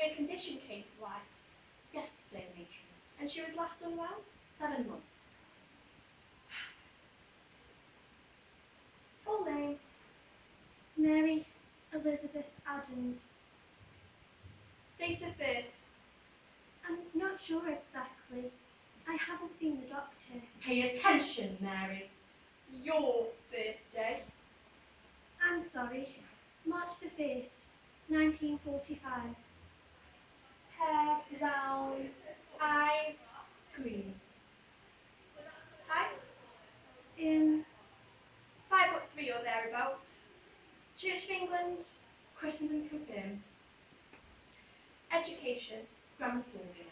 a condition came to light. Yesterday, matron. And she was last unwell? 7 months. Full name? Mary Elizabeth Adams. Date of birth? I'm not sure exactly. I haven't seen the doctor. Pay attention, Mary. Your birthday? I'm sorry. March the 1st, 1945. Hair brown, eyes Green. height? 5'3" or thereabouts. Church of England? Christendom confirmed. Education? Grammar school here.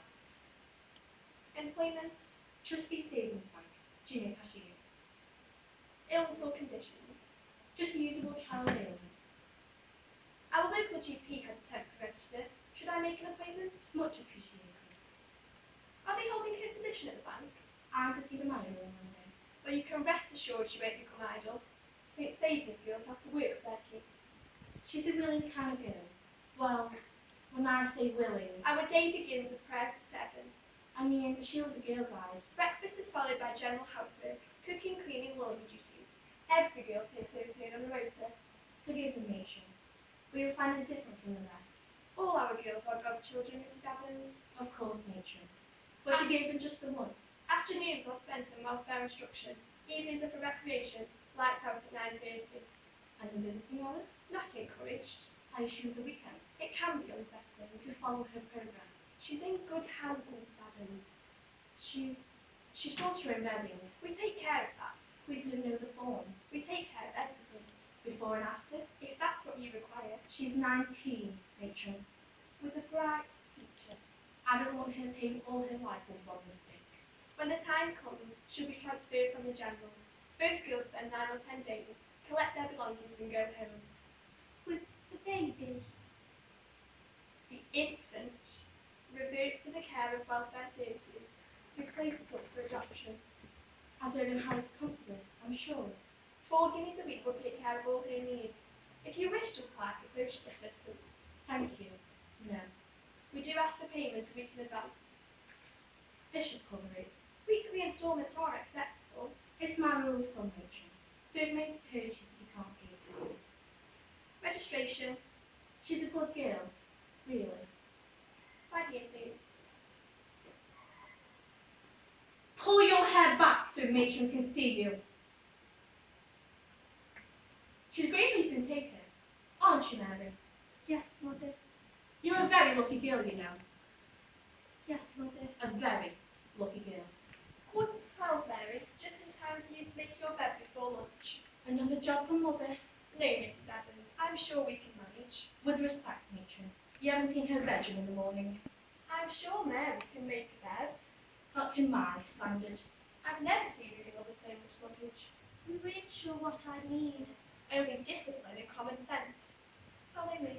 Employment? Trustee Savings Bank. Junior cashier. Illness or conditions? Just usable child ailments. Our local GP has a temporary register. Should I make an appointment? Much appreciated. Are they holding her position at the bank? I'm to see the manager on Monday. Well, you can rest assured she won't become idle. St. Saviour's girls have to work for their keep. She's a willing kind of girl. Well, when I say willing, Our day begins with prayers at 7. I mean she was a girl guide. Breakfast is followed by general housework, cooking, cleaning, laundry duties. Every girl takes her turn on the rota. Forgive the matron. We will find her different from the rest. All our girls are God's children, Mrs. Adams. Of course, matron. But she gave them just the once. Afternoons are spent on welfare instruction. Evenings are for recreation. Lights out at 9:30. And the visiting hours? Not encouraged. I assume the weekends. It can be unsettling. To follow her progress. She's in good hands, Mrs. Adams. She's taught her in Reading. We take care of that. We didn't know the form. We take care of everything. Before and after. If that's what you require. She's 19, matron. With a bright future. I don't want her paying all her life with one mistake. When the time comes, she'll be transferred from the general. First girls spend 9 or 10 days, collect their belongings and go home. With the baby. The infant reverts to the care of welfare services, who place it up for adoption. I don't know how it's come to this, I'm sure. 4 guineas a week will take care of all her needs. If you wish to apply for social assistance, Thank you. No. we do ask for payment a week in advance. This should cover it. Weekly instalments are acceptable. It's my rule of thumb, matron. Don't make a purchase if you can't pay it, please. Registration. She's a good girl. Really. Sign here, please. Pull your hair back so matron can see you. She's grateful you can take her, aren't you, Mary? Yes, Mother. You're a very lucky girl, you know. Yes, Mother. A very lucky girl. 11:45, Mary, just in time for you to make your bed before lunch. Another job for Mother. No, Mrs. Adams, I'm sure we can manage. With respect, matron. You haven't seen her bedroom in the morning. I'm sure Mary can make a bed. Not to my standard. I've never seen a girl with so much luggage. I'm really sure what I need. Only discipline and common sense. Follow me.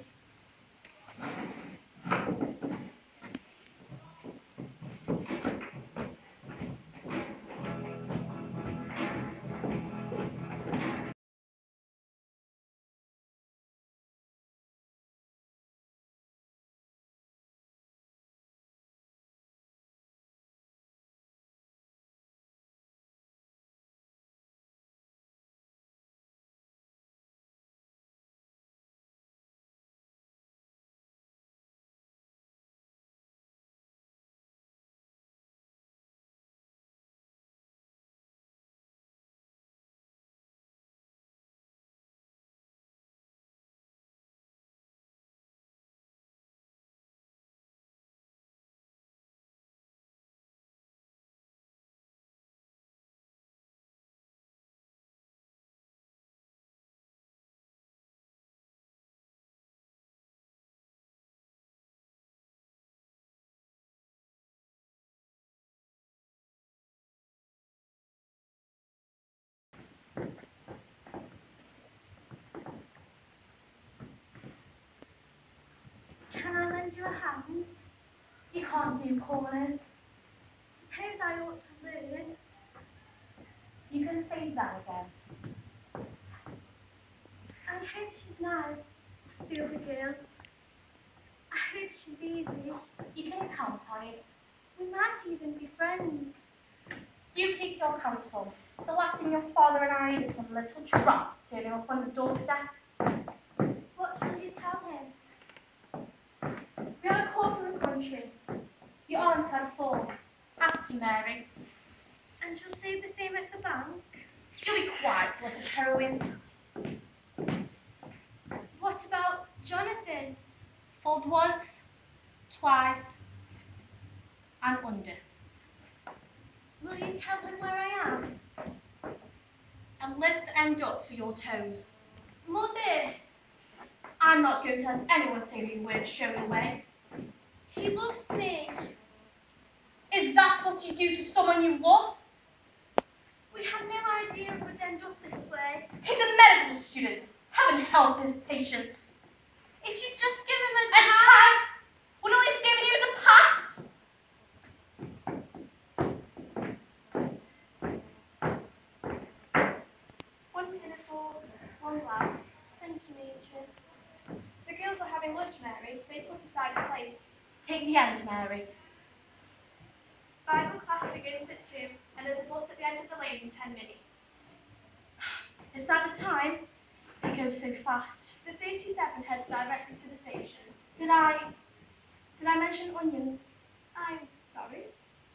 Can I lend you a hand? You can't do corners. Suppose I ought to learn. You can say that again. I hope she's nice, the other girl. I hope which is easy. You can count on it. We might even be friends. You keep your counsel. The last thing your father and I need is some little trump turning up on the doorstep. What will you tell him? We had a call from the country. Your aunt had a fall. Asked him, Mary. And you'll say the same at the bank? You'll be quiet, little heroine. What about Jonathan? Fold once, twice, and under. Will you tell him where I am? And lift the end up for your toes. Mother! I'm not going to let anyone say the word show away. He loves me. Is that what you do to someone you love? We had no idea it would end up this way. He's a medical student. Heaven help his patients. If you just give him A chance? When all he's given you is a pass? One pinafore, one blouse. Thank you, Matron. The girls are having lunch, Mary. They put aside a plate. Take the end, Mary. Bible class begins at 2, and there's a bus at the end of the lane in 10 minutes. Is that the time? It goes so fast. The 37 heads directly to the station. Did I mention onions? I'm sorry.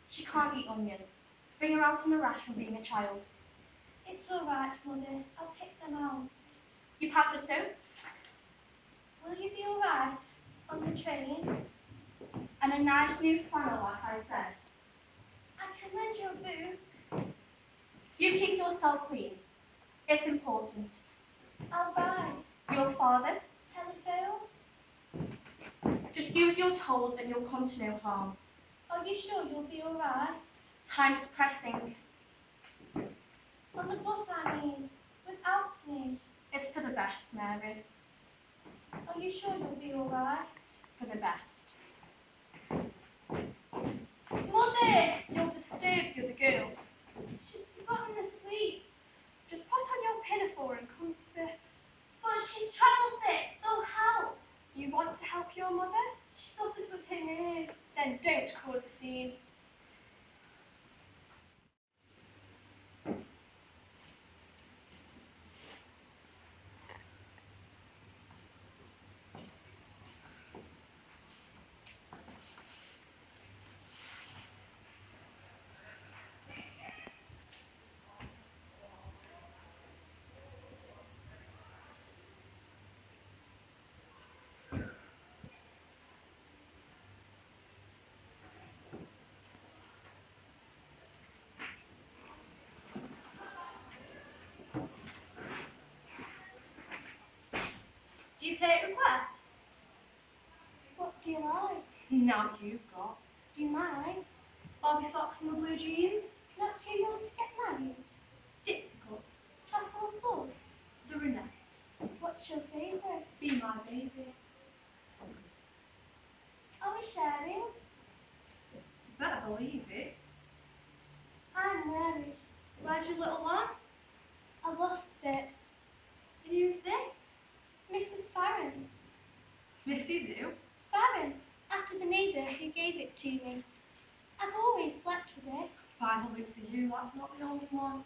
She can't eat onions. Bring her out in a rash from being a child. It's all right, Mother. I'll pick them out. You pack the soap Will you be all right on the train? and a nice new flannel, like I said. I can lend you a boot. You keep yourself clean. It's important. I'll write. Your father, Telephone? just do as you're told and you'll come to no harm. Are you sure you'll be all right? Time is pressing. On the bus, I mean. Without me. It's for the best, Mary. Are you sure you'll be all right? For the best. Mother! You'll disturb the other girls. She's forgotten the sweets. Just put on your pinafore and come to the... But she's travel sick. They'll help. You want to help your mother? She suffers with her nerves. Then don't cause a scene. Do you take requests? What do you like? Now you've got. Do you mind? Bobby socks and the blue jeans. Not too young to get married? Dixie cups. Chapel of Blood? The brunettes. What's your favourite? Be my baby. Are we sharing? Better believe it. I'm Mary. Where's your little lamb? I lost it. And who's this? Mrs. Farron. Mrs. who? Farron, after the neighbour who gave it to me. I've always slept with it. By the looks of you, that's not the only one.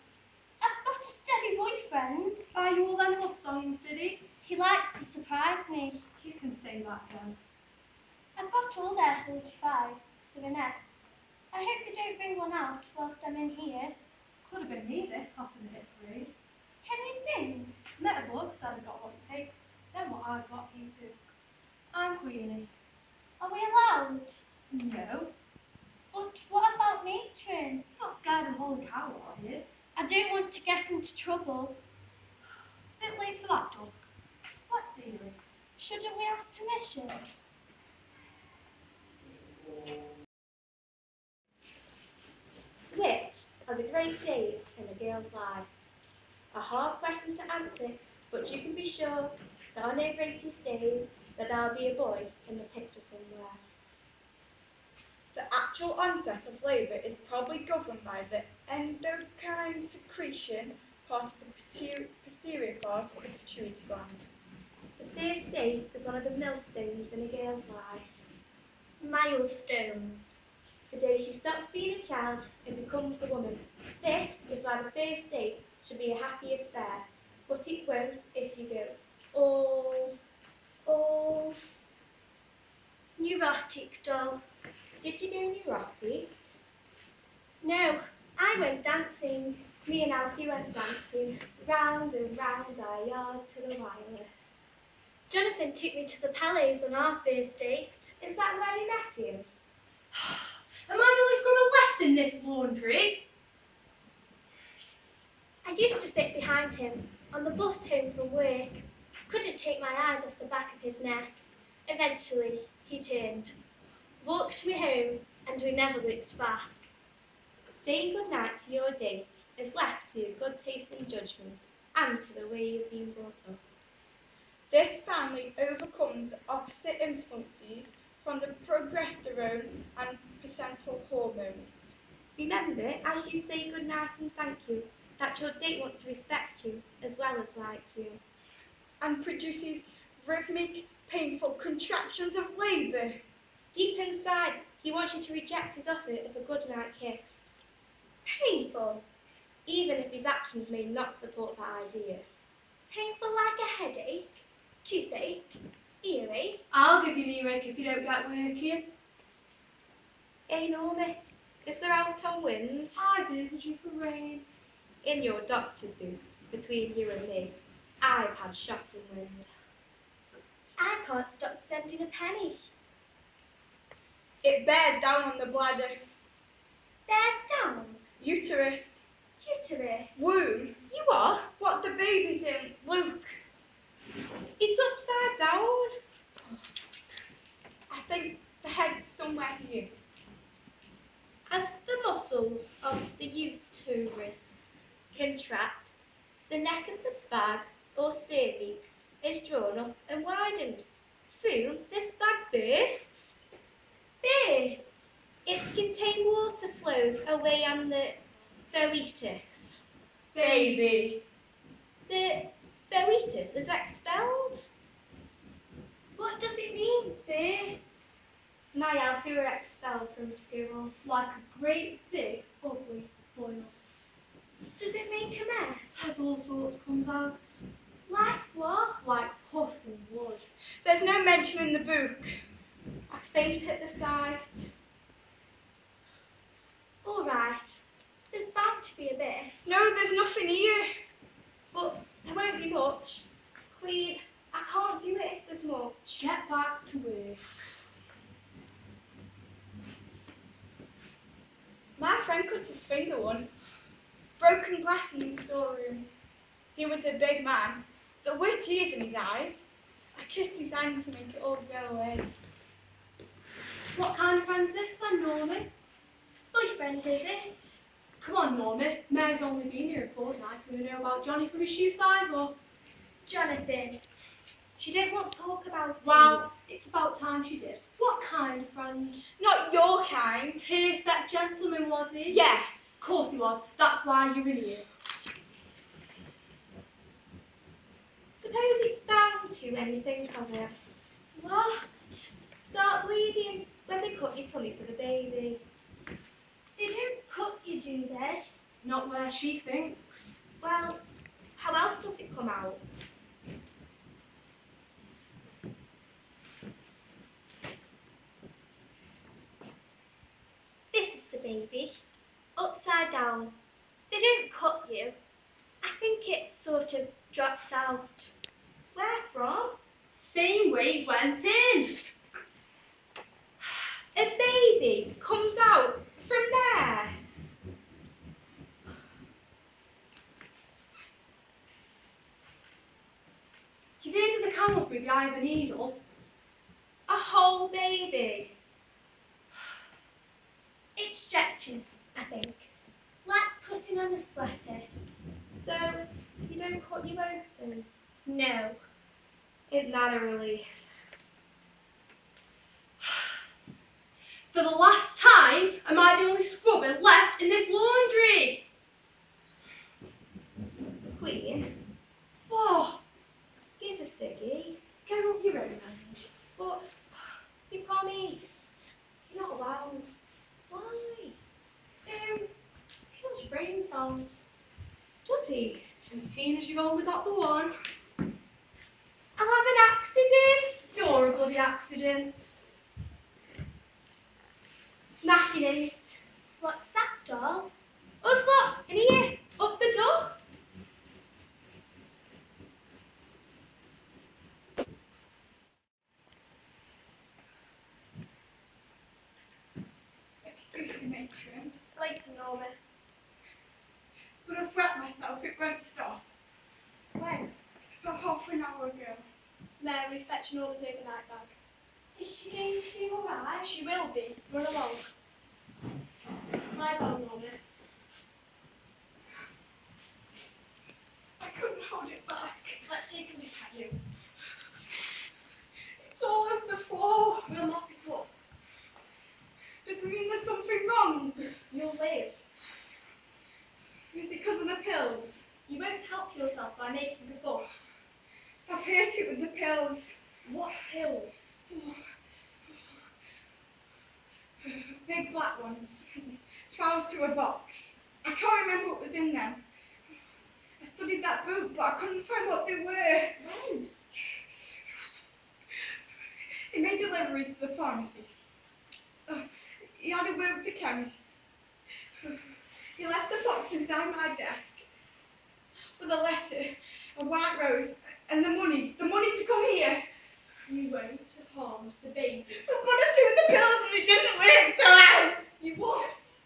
I've got a steady boyfriend. Buy you all them love songs, did he? He likes to surprise me. You can say that then. I've got all their 45s, the Renettes. I hope they don't bring one out whilst I'm in here. Could have been me this, top of the hit parade. Can you sing? Met a book that I got what it takes. Then what I've got you to. I'm Queenie. Are we allowed? No. But what about Matron? You're not scared of holy cow, are you? I don't want to get into trouble. Bit late for that, Duck. Let's hear it. Shouldn't we ask permission? Which are the great days in a girl's life? A hard question to answer, but you can be sure there are no greatest days, but there'll be a boy in the picture somewhere. The actual onset of labour is probably governed by the endocrine secretion part of the posterior part of the pituitary gland. The first date is one of the millstones in a girl's life. Milestones. The day she stops being a child and becomes a woman. This is why the first date should be a happy affair, but it won't if you go all. Neurotic doll. Did you go neurotic? No, I went dancing. Me and Alfie went dancing, round and round our yard to the wireless. Jonathan took me to the Palais on our first date. Is that where you met him? Am I the only scrubber left in this laundry? I used to sit behind him on the bus home from work. Couldn't take my eyes off the back of his neck. Eventually, he turned, walked me home, and we never looked back. Saying goodnight to your date is left to your good taste and judgment, and to the way you've been brought up. This family overcomes the opposite influences from the progesterone and placental hormones. Remember, as you say goodnight and thank you, that your date wants to respect you as well as like you. And produces rhythmic, painful contractions of labour. Deep inside, he wants you to reject his offer of a goodnight kiss, Painful. even if his actions may not support that idea. Painful like a headache, toothache, earache. I'll give you an earache if you don't get working. Hey Normie, is there out on wind? I bid you for rain. In your doctor's booth, between you and me, I've had shocking wind. I can't stop spending a penny. It bears down on the bladder, Bears down. uterus, Uterus. womb. You are? What the baby's in, Luke? It's upside down. I think the head's somewhere here. As the muscles of the uterus contract, the neck of the bag or cervix is drawn up and widened. Soon this bag bursts. Bursts. Its contained water flows away on the boetus. Baby. The boetus is expelled. What does it mean, bursts? My Alfie were expelled from school. Like a great big ugly boil. Does it make a mess? There's all sorts comes out. Like what? Like pus and blood. There's no mention in the book. I faint at the sight. All right. There's bound to be a bit. No, there's nothing here. But there won't be much. Queen, I can't do it if there's much. Get back to work. My friend cut his finger once. Broken glass in the storeroom. He was a big man. There were tears in his eyes. I kissed his hand to make it all go away. What kind of friend's this then, Normie? Boyfriend, is it? Come on, Normie. Mary's only been here a fortnight. Do we know about Johnny from his shoe size or? Jonathan. She don't want to talk about it. Well, it's about time she did. What kind of friend? Not your kind. Perfect gentleman, was he? Yes. Of course he was. That's why you're in here. Suppose it's bound to anything, have it? What? Start bleeding when they cut your tummy for the baby. They don't cut you, do they? Not where she thinks. Well, how else does it come out? This is the baby. Upside down. They don't cut you. I think it sort of drops out. Where from? Same way it went in. A baby comes out from there. You've heard of the camel through the eye of a needle? A whole baby. It stretches, I think. Like putting on a sweater. So, you don't cut you open? No. Isn't that a relief? For the last time, am I the only scrubber left in this laundry? Queen, Oh, here's a ciggy. go up your own end. But you promised. you've only got the one. I'll have an accident. You're a bloody accident. Smashing it. What's that, doll? Us lot, in here, up the door. Excuse me, matron, Later, Norma. but I fret myself, it won't stop. When? About half an hour ago. Mary, fetch Norma's overnight bag. Is she going to be alright? She will be. Run along. Lie down, Norma. I couldn't hold it back. Let's take a look at you. It's all over the floor. We'll mop it up. Does it mean there's something wrong? You'll live. Is it because of the pills? You won't help yourself by making a fuss. I've hurt it with the pills. What pills? Big black ones. 12 to a box. I can't remember what was in them. I studied that book, but I couldn't find what they were. When? He made deliveries to the pharmacies. He had a word with the chemist. He left the box inside my desk with a letter, a white rose, and the money to come here. You won't have harmed the baby. But I took the pills and they didn't work, so I... You what?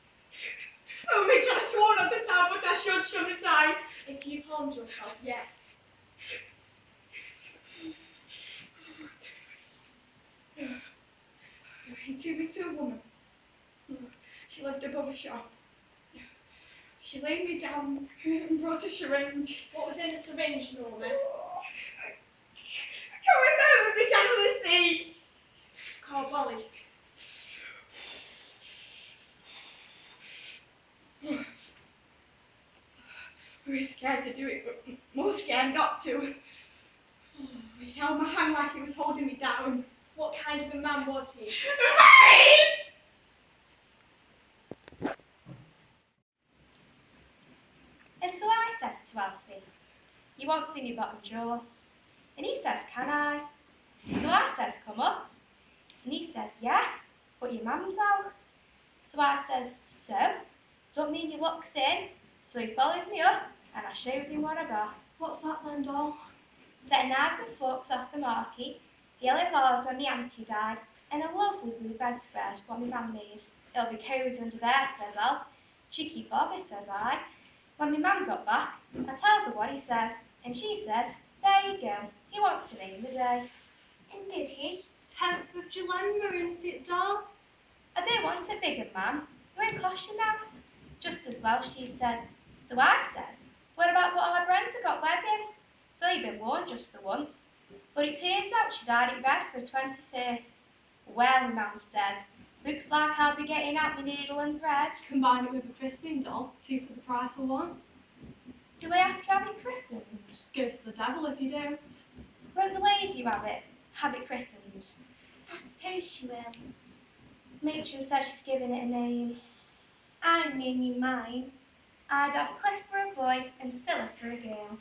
Oh, Mitch, I swore not to tell, but I should, shouldn't I? If you've harmed yourself, yes. He took me to a woman. She lived above a shop. She laid me down and brought a syringe. What was in the syringe, Norma? I can't remember, it began with a C. Carbolic. I was scared to do it, but more scared not to. He held my hand like he was holding me down. What kind of a man was he? Married! And so I says to Alfie, you won't see me bottom jaw. And he says, can I? So I says, come up. And he says, yeah, but your mum's out. So I says, so? Don't mean he looks in. So he follows me up and I shows him what I got. What's that then, doll? Set knives and forks off the marquee, yellow vase when my auntie died, and a lovely blue bedspread what my mum made. It'll be cosy under there, says Alf. Cheeky bobby, says I. When my man got back, I tells her what he says, and she says, there you go, he wants to name the day. And did he? 10th of July, isn't it, doll? I don't want it bigger, man. You won't cost you out. Just as well, she says. So I says, what about what our Brenda got wedding? So you've been warned just the once. But it turns out she died in bed for her 21st. Well, Mum says, looks like I'll be getting out my needle and thread. Combine it with a christening doll, 2 for the price of 1. Do I have to have it christened? Goes to the devil if you don't. Won't the lady have it christened? I suppose she will. Matron says she's giving it a name. I'm naming mine. I'd have Cliff for a boy and Scylla for a girl.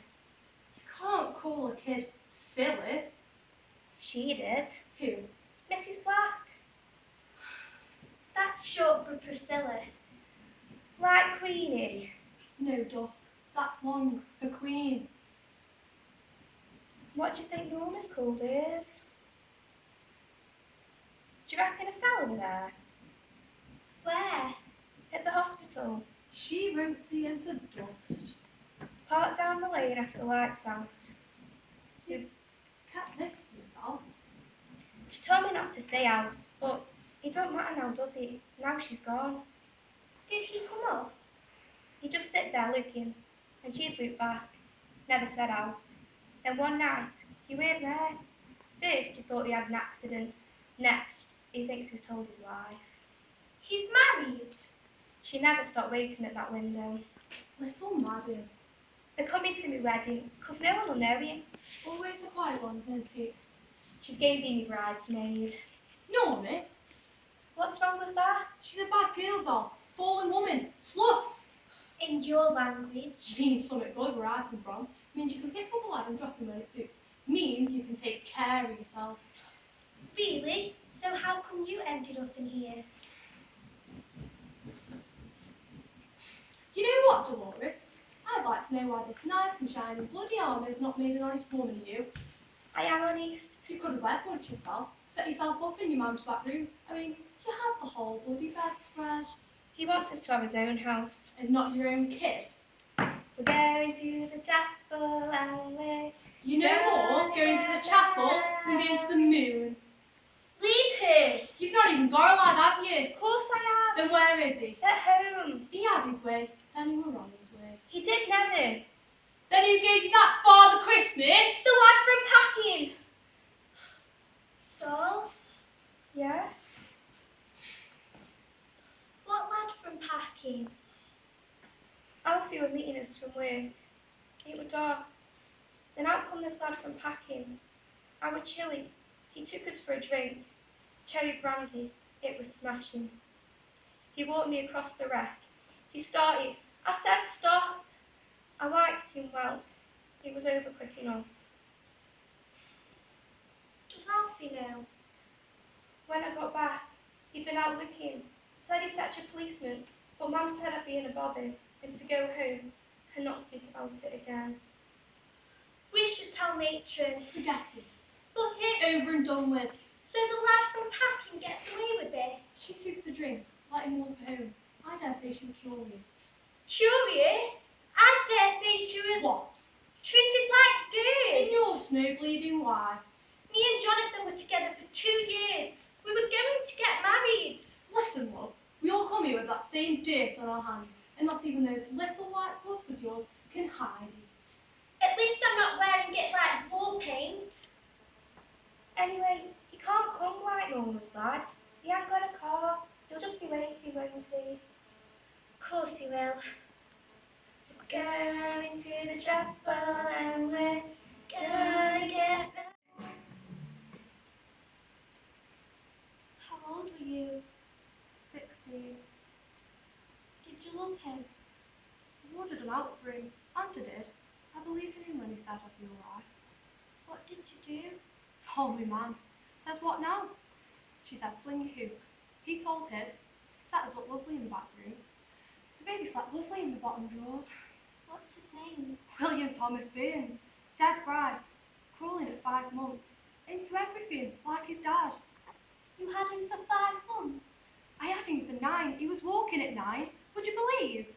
You can't call a kid silly. She did. Who? Mrs. Black. That's short for Priscilla. Like Queenie. No, Duff. That's long for Queen. What do you think Norma's called hers? Do you reckon a fella were there? Where? At the hospital. She won't see him for dust. Parked down the lane after lights out. Kept this to yourself. She told me not to say out, but it don't matter now, does it? Now she's gone. Did he come up? He just sit there looking, and she'd look back. Never said out. Then one night, he weren't there. First, he thought he had an accident. Next, he thinks he's told his wife. He's married. She never stopped waiting at that window. Little Madam. They're coming to my wedding, 'cause no one will know him. Always the quiet ones, isn't he? She's going to be my bridesmaid. Normie. What's wrong with that? She's a bad girl, doll. Fallen woman. Slut. In your language. Means something good where I come from. Means you can pick up a lad and drop him when it suits. Means you can take care of yourself. Really? So how come you ended up in here? You know what, Dolores? I'd like to know why this nice and shiny bloody armour has not made an honest woman of you. I am honest. You could have wed once you fell. Set yourself up in your mum's back room. I mean, you had the whole bloody bedspread. He wants us to have his own house. And not your own kid. We're going to the chapel and we're You know more going to the chapel than going to the moon. Leave her! You've not even got a lad, have you? Of course I Then where is he? have. At home. He had his way, then he were on his way. He did never. Then who gave you that Father Christmas? The lad from packing. Doll? Yeah? What lad from packing? Alfie were meeting us from work. It was dark. Then out come this lad from packing. I were chilly. He took us for a drink. Cherry brandy. It was smashing. He walked me across the wreck. He started. I said stop. I liked him well. It was over quick enough. Does Alfie know? When I got back, he'd been out looking. Said he'd fetch a policeman, but Mum said I'd be in a bobby and to go home and not speak about it again. We should tell Matron. Forget it. But it's... Over and done with. So the lad from packing gets away with it? She took the drink, let him walk home. I dare say she was curious. Curious? I dare say she was What? treated like In dirt. your snow bleeding white. Me and Jonathan were together for 2 years. We were going to get married. Listen, love, we all come here with that same dirt on our hands, and not even those little white gloves of yours can hide it. At least I'm not wearing it like war paint. Anyway, he can't come like Norma's lad. He ain't got a car. He'll just be waiting, won't he? Of course he will. Going to the chapel and we're Gonna get back. How old were you? 16. Did you love him? I ordered him out for him, and I did. I believed in him when he said I'd be alright. What did you do? Told me, man. Says what now? She said sling your hoop. He told his. Set us up lovely in the back room. The baby slept lovely in the bottom drawer. What's his name? William Thomas Burns. Dead bright. Crawling at 5 months. Into everything, like his dad. You had him for 5 months. I had him for 9. He was walking at 9. Would you believe?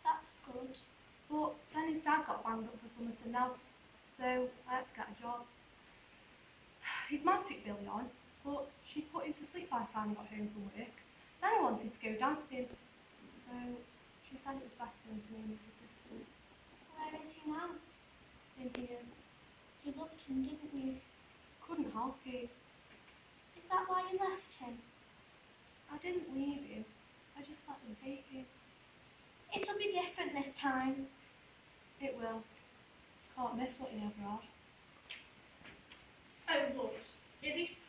That's good. But then his dad got banged up for something else. So I had to get a job. His mum took Billy on, but she put him to sleep by the time he got home from work. Then I wanted to go dancing. So she said it was best for him to name his assistant. Where is he now? In here. You loved him, didn't you? Couldn't help it. Is that why you left him? I didn't leave him. I just let them take him. It'll be different this time. It will. Can't miss what you never had. Oh Lord, is it?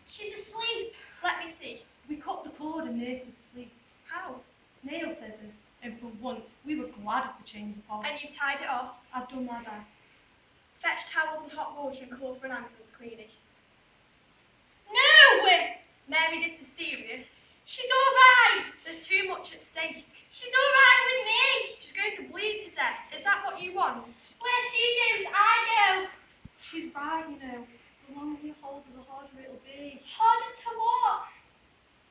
She's asleep. Let me see. We cut the cord and nursed her to sleep. How? Nail scissors. And for once, we were glad of the change of heart. And you've tied it off. I've done my best. Fetch towels and hot water and call for an ambulance, Queenie. No! Mary, this is serious. She's alright! There's too much at stake. She's alright with me! She's going to bleed to death. Is that what you want? Where she goes, I go. She's right, you know. The longer you hold her, the harder it'll be. Harder to what?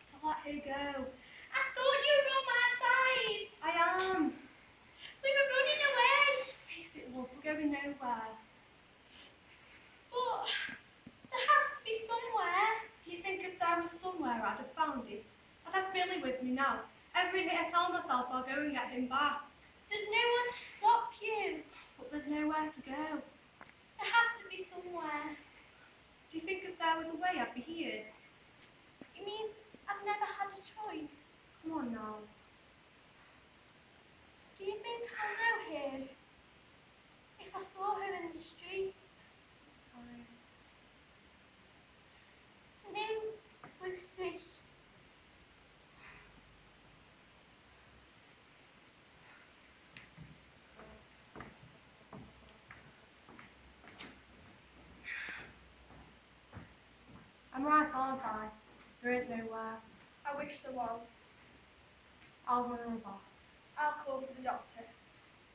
So let her go. I thought you were on my side. I am. We were running away. Face it, love, we're going nowhere. But there has to be somewhere. Do you think if there was somewhere I'd have found it? I'd have Billy with me now. Every day I tell myself I'll go and get him back. There's no one to stop you. But there's nowhere to go. There has to be somewhere. Do you think if there was a way I'd be here? You mean I've never had a choice? Come on now. Do you think I'll know here? If I saw her in the street? It's time. Her name's Lucy. I'm right, aren't I? There ain't nowhere. I wish there was. I'll run her off. I'll call for the doctor.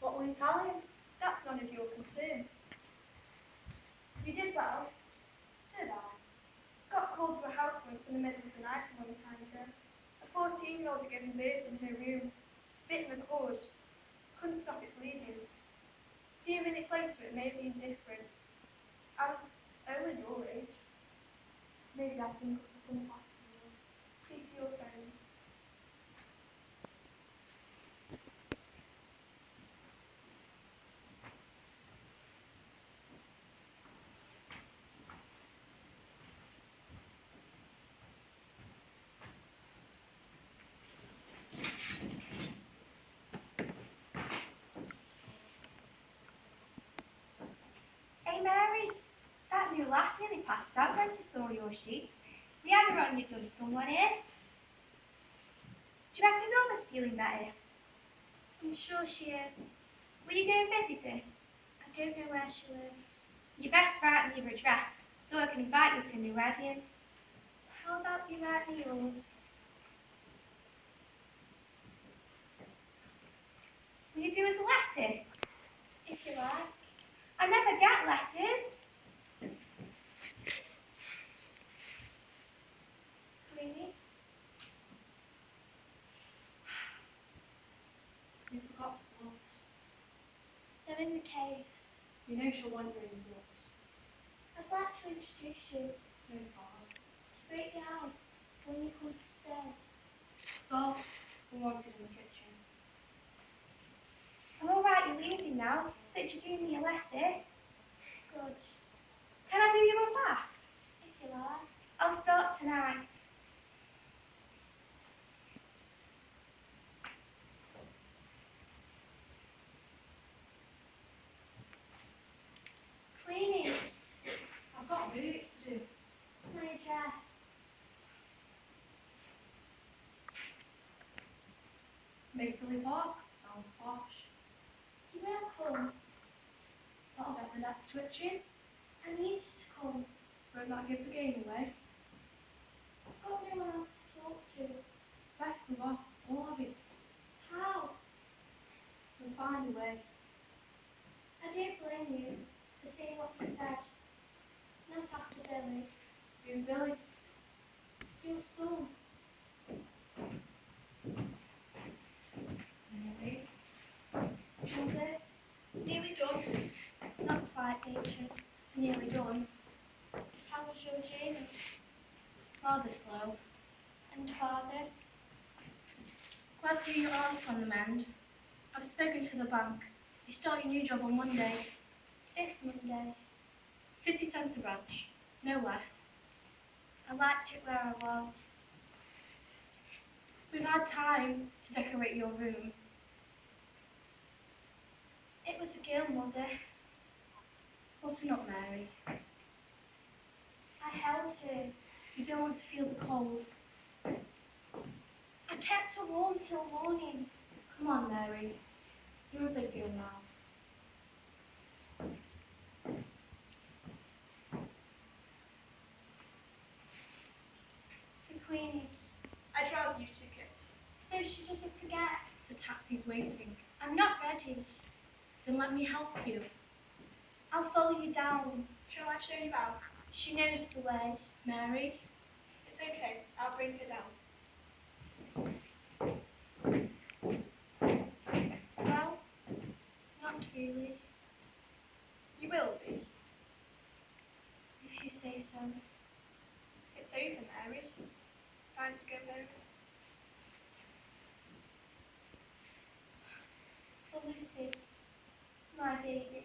What will you tell him? That's none of your concern. You did well. Did I? Got called to a house front in the middle of the night a long time ago. A 14-year-old had given birth in her room. Bit in the cord. Couldn't stop it bleeding. A few minutes later it made me indifferent. I was only your age. Maybe I think of some afternoon. See to your friend. Hey Mary, that new lass nearly passed out when she saw your sheets. The other one you've done someone in. Do you reckon Norma's feeling better? I'm sure she is. Will you go and visit her? I don't know where she lives. You best write me your address so I can invite you to my wedding. How about you write me yours? Will you do us a letter? If you like. I never get letters. Queenie? You forgot the gloves. They're in the case. You know she'll want your gloves. I'd like to introduce you No time. to break the ice when you come to stay. Doll, we wanted in the kitchen. I'm all right, you're leaving now, since you're doing me a letter. Good. Can I do you one back? If you like. I'll start tonight. Queenie, I've got work to do. my address. Mapley Park sounds posh. You will come. That'll get the nets twitching. I need you to come. Won't that give the game away? I've got no one else to talk to. It's best we got all of it. How? We'll find a way. I don't blame you for saying what you said. Not after Billy. Who's Billy? Your son. Mary. Mother. Nearly done. Not quite, Rachel. Nearly done. How was your journey? Rather slow. And father? Glad to hear your aunt's on the mend. I've spoken to the bank. You start your new job on Monday. This Monday. City centre branch. No less. I liked it where I was. We've had time to decorate your room. It was a girl, Mother. Button up, Mary. I held her. You don't want to feel the cold. I kept her warm till morning. Come on, Mary. You're a big girl now. For Queenie. I'd rather you took it. So she doesn't forget. The taxi's waiting. I'm not ready. Then let me help you. I'll follow you down. Shall I show you out? She knows the way. Mary? It's okay. I'll bring her down. Well, not really, You will be. if you say so. It's over, Mary. Time to go home. For Lucy, my baby.